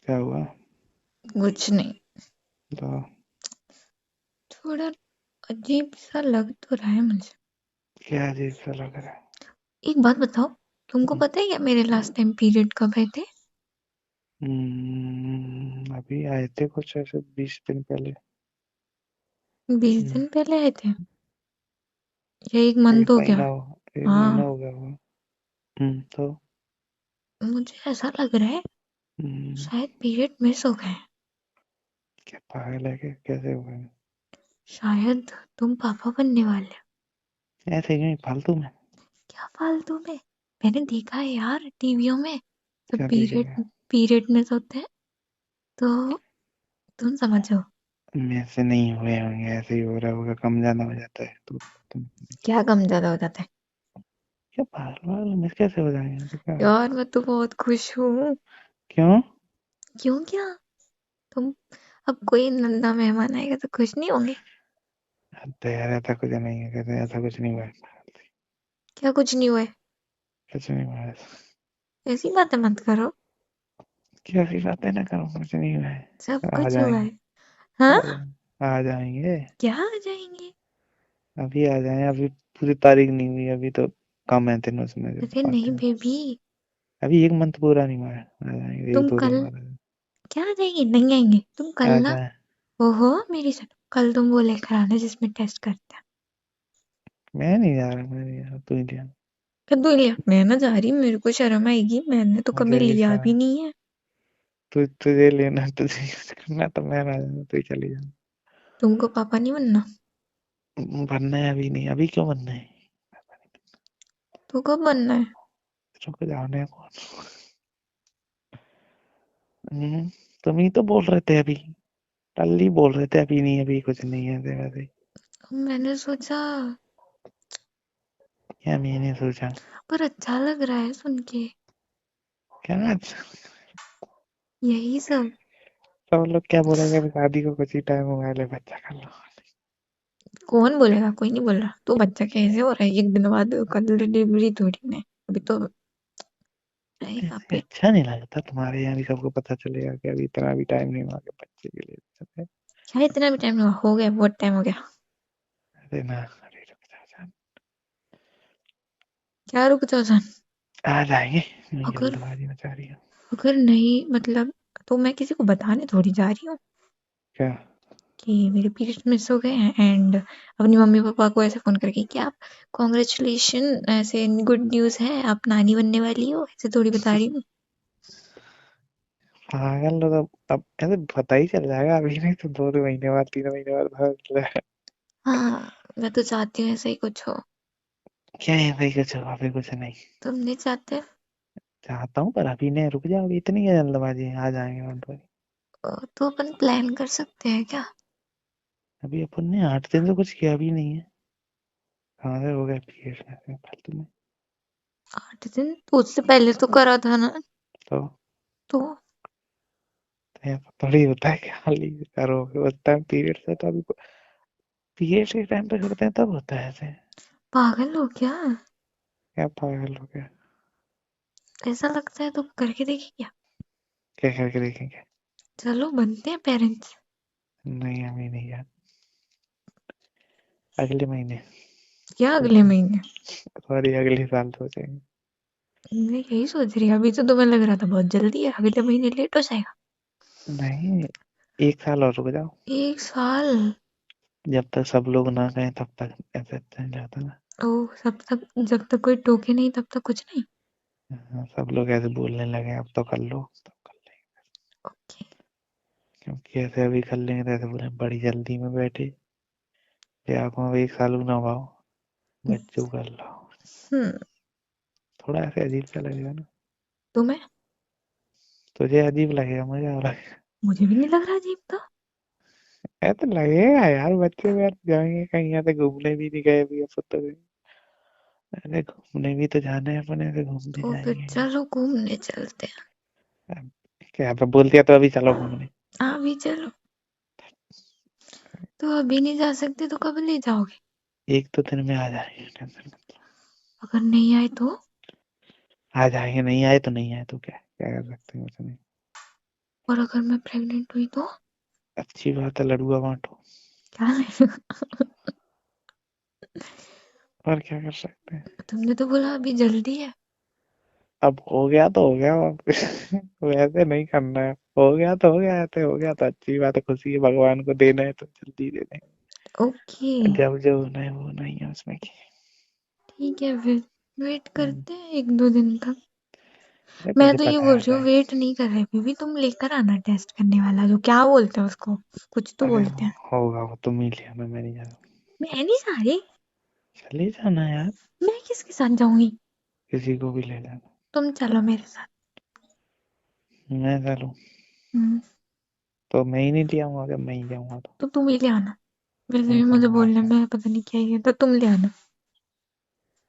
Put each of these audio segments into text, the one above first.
क्या हुआ? कुछ नहीं। तो थोड़ा अजीब सा लग तो रहा है मुझे। क्या अजीब सा लग रहा है? एक बात बताओ, तुमको पता है क्या मेरे लास्ट टाइम पीरियड कब आए थे? अभी आए थे कुछ ऐसे 20 दिन पहले। 20 हम्म, दिन पहले आए थे या 1 मंथ एक हो गया? महीना हो एक महीना हाँ, हो गया होगा। तो मुझे ऐसा लग रहा है हम्म, शायद पीरियड मिस हो गए। क्या पागल है क्या? कैसे हुआ है? शायद तुम पापा बनने वाले हो। ऐसे ही फालतू में? क्या फालतू में? मैंने देखा है यार टीवियों में, जब क्या पीरियड देखेगा? पीरियड मिस होते हैं तो तुम समझो। मेरे से नहीं हुए होंगे, ऐसे ही हो रहा होगा, कम ज्यादा हो जाता है तो तुम। क्या कम ज्यादा हो जाता है? क्या पागल पागल में कैसे हो जाएंगे तो क्या? यार मैं तो बहुत खुश हूँ। क्यों? क्यों क्या? तुम, अब कोई नन्हा मेहमान आएगा तो खुश नहीं होंगे? तो यार ऐसा कुछ नहीं है, कहते ऐसा कुछ नहीं हुआ है। क्या कुछ नहीं हुआ है? कुछ नहीं हुआ है। ऐसी बातें मत करो। क्या ऐसी बातें ना करो, कुछ नहीं हुआ है। सब आ कुछ हुआ जाएंगे। है। हाँ? आ जाएंगे, आ जाएंगे। क्या आ जाएंगे? अभी आ जाएं, अभी पूरी तारीख नहीं हुई, अभी तो कम है दिन उसमें जो अरे आते नहीं हैं। बेबी, अभी 1 मंथ पूरा नहीं हुआ है, आ जाएंगे एक तुम दो दिन कल बाद आ क्या आ जाएंगे? नहीं आएंगे तुम कल आ ना। जाए। ओहो, मेरी सुनो, कल तुम वो लेकर आना जिसमें टेस्ट करते हैं। मैं नहीं जा रहा, मैं नहीं जा रहा, तू ही जा। फिर तू लिया, मैं ना जा रही, मेरे को शर्म आएगी, मैंने तो कभी मुझे भी लिया भी शायद नहीं है। तुझे लेना, तुझे यूज करना तो मैं ना जाऊँ, तू ही चली जा। तुमको पापा नहीं बनना? बनना है अभी नहीं, अभी क्यों बनना है? तो कब बनना है? रुक जाने को। तुम ही तो बोल रहे थे अभी, कल ही बोल रहे थे अभी नहीं, अभी कुछ नहीं है ऐसे वैसे। मैंने सोचा, क्या मैंने सोचा? पर अच्छा लग रहा है सुन के। क्या? यही सब। सब लोग क्या बोलेंगे, अभी शादी को कुछ ही टाइम हुआ है, बच्चा कर लो। कौन बोलेगा? कोई नहीं बोल रहा। तो बच्चा कैसे हो रहा है 1 दिन बाद? कल डिलीवरी थोड़ी ना है। अभी तो रहेगा ऐसे पेट। अच्छा नहीं लगता, तुम्हारे यहाँ भी सबको पता चलेगा कि अभी इतना भी टाइम नहीं हुआ कि बच्चे के लिए सब है। क्या इतना भी टाइम हो गया? बहुत टाइम हो गया। अरे ना, अरे रुक जा जान। क्या रुक जाओ जान? आ जाएंगे, मैं अगर जल्दबाजी मचा रही हूँ। अगर नहीं मतलब, तो मैं किसी को बताने थोड़ी जा रही हूँ क्या? कि मेरे पीरियड्स मिस हो गए हैं, एंड अपनी मम्मी पापा को ऐसे फोन करके कि आप कॉन्ग्रेचुलेशन, ऐसे गुड न्यूज है, आप नानी बनने वाली हो, ऐसे थोड़ी बता रही हूँ। पागल हो तो अब ऐसे पता ही चल जाएगा, अभी नहीं तो 2 महीने बाद 3 महीने बाद पता चल जाएगा। हाँ, मैं तो चाहती हूँ ऐसा ही कुछ हो। क्या है भाई, कुछ हो अभी कुछ नहीं। तुम नहीं चाहते? चाहता हूँ पर अभी नहीं, रुक जाओ, अभी इतनी है जल्दबाजी है, आ जाएंगे वहाँ। तो अपन प्लान कर सकते हैं क्या? अभी अपन ने 8 दिन से कुछ किया भी नहीं है। कहाँ से हो गया पीरियड में फालतू में? 8 दिन तो उससे पहले तो करा था ना। तो तो ऐसा थोड़ी होता है कि खाली करोगे उस टाइम पीरियड से, तो अभी पीरियड के टाइम पे करते हैं तब होता है ऐसे। पागल हो क्या? क्या पागल हो गया? ऐसा लगता है तो करके देखी क्या? क्या करके देखेंगे? चलो बनते हैं पेरेंट्स। नहीं अभी नहीं यार, अगले महीने क्या अगले सोचेंगे। महीने? सॉरी, अगले साल सोचेंगे। मैं यही सोच रही, अभी तो तुम्हें लग रहा था बहुत जल्दी है, अगले महीने लेट हो जाएगा। नहीं, 1 साल और रुक जाओ। 1 साल? जब तक सब लोग ना कहें तब तक ऐसे चल जाता ना। ओह, जब तक कोई टोके नहीं तब तक कुछ नहीं। हाँ, सब लोग ऐसे बोलने लगे अब तो कर लो, तब कर लेंगे। ओके। क्योंकि ऐसे अभी कर लेंगे तो ऐसे बोले बड़ी जल्दी में बैठे, ये आंखों में 1 साल ना भाओ, बच्चों कर लो। हम्म। थोड़ा ऐसे अजीब सा लगेगा ना। तुम्हें? तुझे अजीब लगेगा, मुझे और लगेगा। मुझे भी नहीं लग रहा अजीब तो। ऐसे लगेगा यार, बच्चे यार जाएंगे कहीं, यहाँ से घूमने भी नहीं गए अभी अब तो। अरे घूमने भी तो जाना है अपन, ऐसे घूमने तो फिर जाएंगे। चलो घूमने चलते हैं। अब क्या अब बोल दिया तो अभी चलो घूमने? हाँ भी चलो। तो अभी नहीं जा सकते तो कब ले जाओगे? 1-2 दिन में आ जाएंगे, टेंशन मत लो। अगर नहीं आए तो? आ जाएंगे, नहीं आए तो नहीं आए तो क्या क्या कर सकते हैं उसमें? और अगर मैं प्रेग्नेंट हुई तो अच्छी बात है, लड़ुआ बांटो। क्या? और क्या कर सकते हैं। तुमने तो बोला अभी जल्दी है। अब हो गया तो हो गया वापस। वैसे नहीं करना है। हो गया तो हो गया, ऐसे हो गया तो अच्छी बात है, खुशी है, भगवान को देना है तो जल्दी दे दें। ओके, जब जो होना है वो होना ही है उसमें की। ठीक है फिर वेट हम्म, करते हैं 1-2 दिन तक। अरे मैं मुझे तो ये पता बोल है रही हूँ भाई। वेट नहीं कर रहे बेबी, तुम लेकर आना टेस्ट करने वाला, जो क्या बोलते हैं उसको, कुछ तो अरे बोलते हैं। होगा वो, तुम ही ले आना, मैं नहीं जाना। मैं नहीं जा रही। चले जाना यार। मैं किसके साथ जाऊंगी? किसी को भी ले जाना। तुम चलो मेरे साथ। मैं चलूं? हम्म, तो मैं ही नहीं ले आऊंगा, अगर मैं ही जाऊंगा तो। तो तुम ही ले आना। वैसे नहीं भी मुझे चलूंगा बोलने फिर। में पता नहीं क्या ही है, तो तुम ले आना।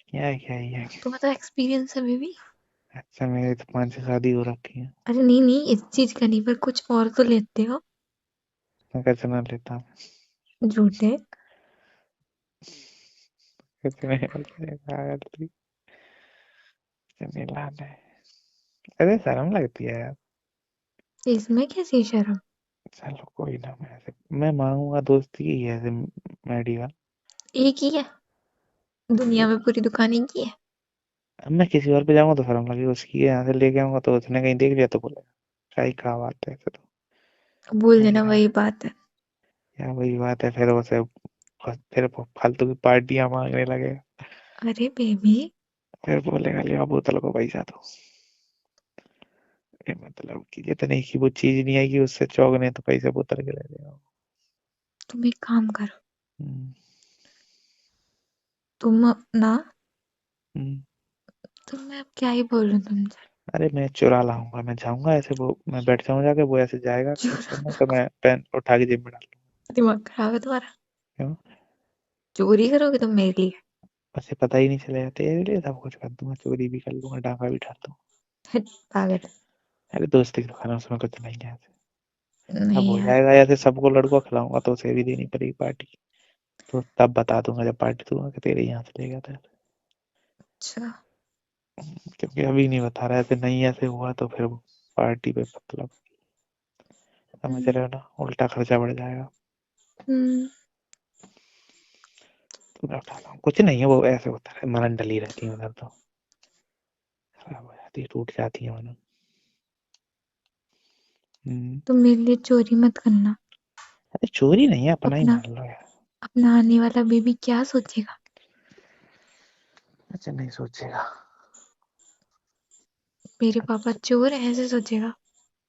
क्या है, क्या है, क्या तुम्हें तो एक्सपीरियंस है बेबी। है? अच्छा, मेरी तो 5 शादी हो रखी है। अरे नहीं नहीं, इस चीज का नहीं, पर कुछ और तो लेते हो। मैं कैसे ना लेता हूँ। झूठे। कैसे नहीं होते पागल थी। मिलाना है। अरे शर्म लगती है यार। इसमें कैसी शर्म? चलो कोई ना, मैं मांगूंगा दोस्ती की है ऐसे। मेडिकल। एक ही है, दुनिया में पूरी दुकान एक ही है। अब मैं किसी और पे जाऊंगा तो शर्म लगेगी, उसकी यहाँ से लेके आऊंगा तो उसने कहीं देख लिया तो बोलेगा क्या ही कहा बात है ऐसे तो। बोल मेरी देना कहा वही बात है। क्या वही बात है, फिर उसे फिर वो फालतू की पार्टियां मांगने लगेगा। अरे बेबी, फिर बोलेगा ले आओ बोतल को पैसा दो। ये मतलब कि जितने की वो चीज नहीं आएगी उससे चौगने तो पैसे बोतल के ले लेगा। तुम एक काम करो, हम्म, तुम ना, हम्म। तुम, मैं अब क्या ही बोलूं तुमसे। अरे मैं चुरा लाऊंगा, मैं जाऊंगा ऐसे, वो मैं बैठ जाऊंगा जाके, वो ऐसे जाएगा खर्च करने तो मैं पेन उठा के जेब में डाल लूंगा। दिमाग खराब है तुम्हारा? क्यों? चोरी करोगे तुम मेरे लिए? बस ये पता ही नहीं चलेगा, तेरे लिए सब कुछ कर दूंगा, चोरी भी कर लूंगा, डाका भी डाल दूंगा। पागल। अरे दोस्ती की दुकान है, उसमें कुछ नहीं है ऐसे। अब नहीं हो यार। जाएगा ऐसे, सबको लड़को खिलाऊंगा तो उसे भी देनी पड़ेगी पार्टी। तो तब बता दूंगा जब पार्टी दूंगा कि तेरे यहाँ से ले गया था। अच्छा। क्योंकि अभी नहीं बता रहा, ऐसे नहीं ऐसे हुआ तो फिर वो पार्टी पे मतलब, समझ हम्म। रहे हो ना, उल्टा खर्चा बढ़ जाएगा। हम्म। तो मैं उठा लाऊं, कुछ नहीं है, वो ऐसे होता है, मनन डली रहती है उधर तो, खराब हो जाती है, टूट जाती है मनन। हम्म। तुम मेरे लिए चोरी मत करना। अरे चोरी नहीं है, अपना ही अपना, मान लो यार। अपना आने वाला बेबी क्या सोचेगा? अच्छा नहीं सोचेगा। मेरे पापा चोर हैं ऐसे सोचेगा?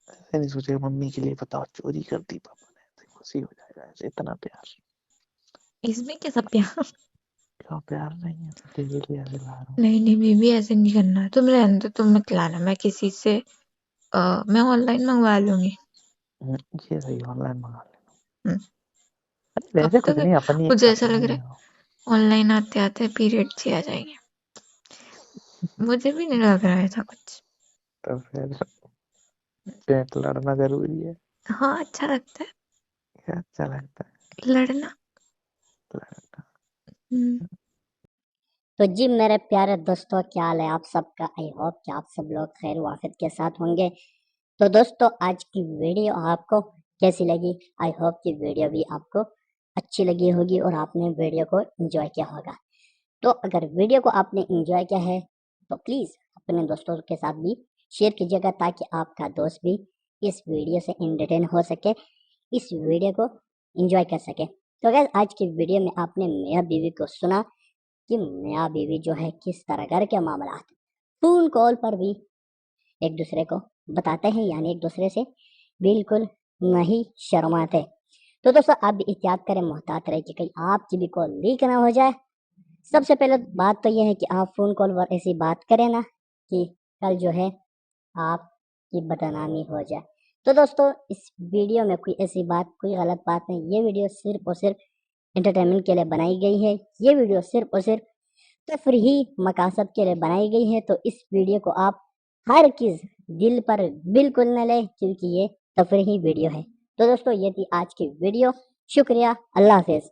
ऐसे नहीं सोचेगा, मम्मी के लिए बताओ चोरी कर दी पापा ने, ऐसे खुशी हो जाएगा, ऐसे इतना प्यार। इसमें कैसा प्यार? क्या प्यार नहीं है, तेरे लिए ऐसे ला रहा हूँ। नहीं नहीं बेबी, ऐसे नहीं करना, तुम रहने दो, तुम मत लाना, मैं किसी से मैं ऑनलाइन मंगवा लूंगी। ये सही, ऑनलाइन मंगा ले। हम्म, अरे कब वैसे कुछ तक है? नहीं, अपनी मुझे ऐसा लग अपनी रहा है। है ऑनलाइन आते आते पीरियड्स ही आ जाएंगे। मुझे भी नहीं लग रहा है ऐसा कुछ। तो फिर पेट लड़ना जरूरी है। हाँ, अच्छा लगता है क्या अच्छा लगता लड़ना। है लड़ना। हम्म। तो जी मेरे प्यारे दोस्तों, क्या हाल है आप सबका। आई होप कि आप सब लोग खैर वाफियत के साथ होंगे। तो दोस्तों, आज की वीडियो आपको कैसी लगी? आई होप कि वीडियो भी आपको अच्छी लगी होगी और आपने वीडियो को एंजॉय किया होगा। तो अगर वीडियो को आपने एंजॉय किया है तो प्लीज़ अपने दोस्तों के साथ भी शेयर कीजिएगा, ताकि आपका दोस्त भी इस वीडियो से एंटरटेन हो सके, इस वीडियो को एंजॉय कर सके। तो गाइस, आज की वीडियो में आपने मियाँ बीवी को सुना कि मियाँ बीवी जो है किस तरह घर के मामला फोन कॉल पर भी एक दूसरे को बताते हैं, यानी एक दूसरे से बिल्कुल नहीं शर्माते। तो दोस्तों, आप भी एहतियात करें, मोहतात रहे कि कहीं आपकी भी कॉल लीक ना हो जाए। सबसे पहले बात तो यह है कि आप फोन कॉल पर ऐसी बात करें ना कि कल जो है आपकी बदनामी हो जाए। तो दोस्तों, इस वीडियो में कोई ऐसी बात, कोई गलत बात नहीं। ये वीडियो सिर्फ और सिर्फ एंटरटेनमेंट के लिए बनाई गई है। ये वीडियो सिर्फ और सिर्फ तफरीही मकासद के लिए बनाई गई है। तो इस वीडियो को आप हर किस दिल पर बिल्कुल न ले, क्योंकि ये तफरीही वीडियो है। तो दोस्तों, ये थी आज की वीडियो। शुक्रिया, अल्लाह हाफिज।